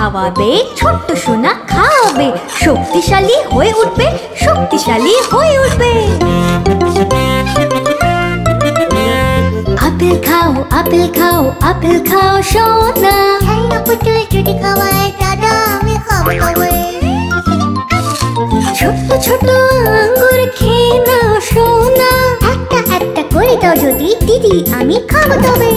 খাওয়াবে, ছোট্ট সোনা খাওয়াবে, শক্তিশালী হয়ে উঠবে, শক্তিশালী হয়ে উঠবে। আপেল খাও, আপেল খাও, আপেল খাও সোনা। খেলনা পুতুল যদি খাওয়ায় দাদা আমি খাবো তবে। ছোট্ট ছোট আঙ্গুর খেয়ে নাও সোনা। একটা একটা করে দাও যদি দিদি আমি খাবো তবে।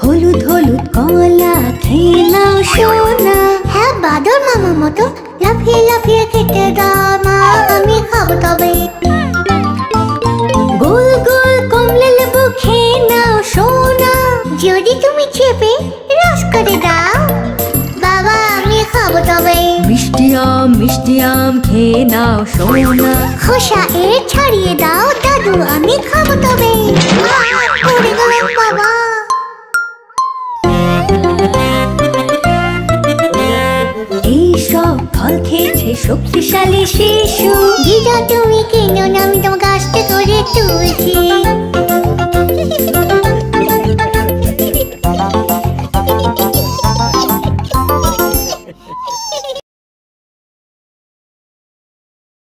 হলুদ হলুদ কলা খেয়ে নাও সোনা। হ্যাঁ বাদর মামা মতো লাফিয়ে লাফিয়ে খেতে দাও মা আমি খাবো তবে। গোল গোল কমলা লেবু খেয়ে নাও সোনা। যদি তুমি চেপে রস করে দাও বাবা আমি খাবো তবে। মিষ্টি আম খেয়ে নাও সোনা। খোসা এর ছাড়িয়ে দাও দাদু আমি খাবো তবে। পড়ে গেলাম বাবা। এইসব ফল খেয়েছে শক্তিশালী শিশু। দিদা তুমি কেন না আমি তোমার কাছটা করে তুলছি।